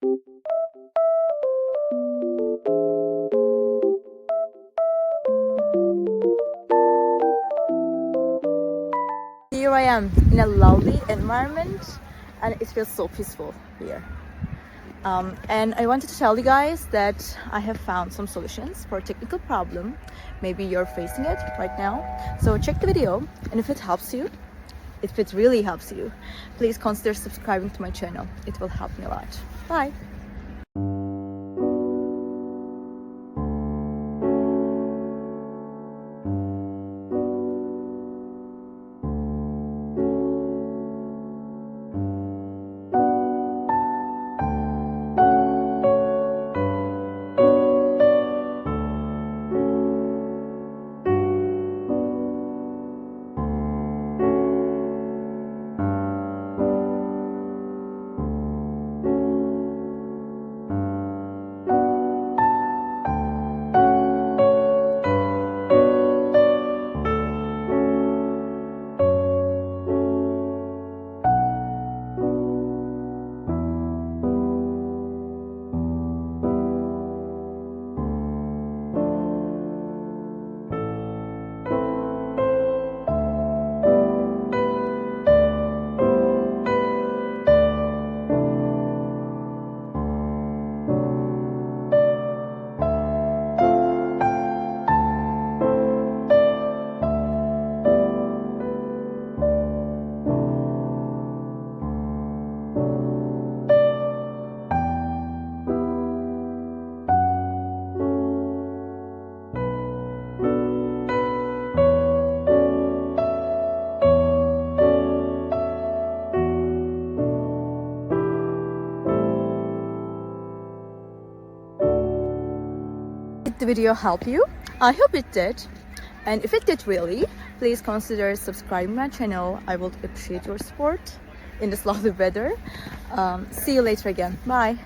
Here I am in a lovely environment and it feels so peaceful here. And I wanted to tell you guys that I have found some solutions for a technical problem. Maybe you're facing it right now. So check the video, and if it helps you, if it really helps you, please consider subscribing to my channel. It will help me a lot. Bye! Did the video help you? I hope it did. And if it did really, please consider subscribing my channel. I would appreciate your support in this lovely weather. See you later again. Bye.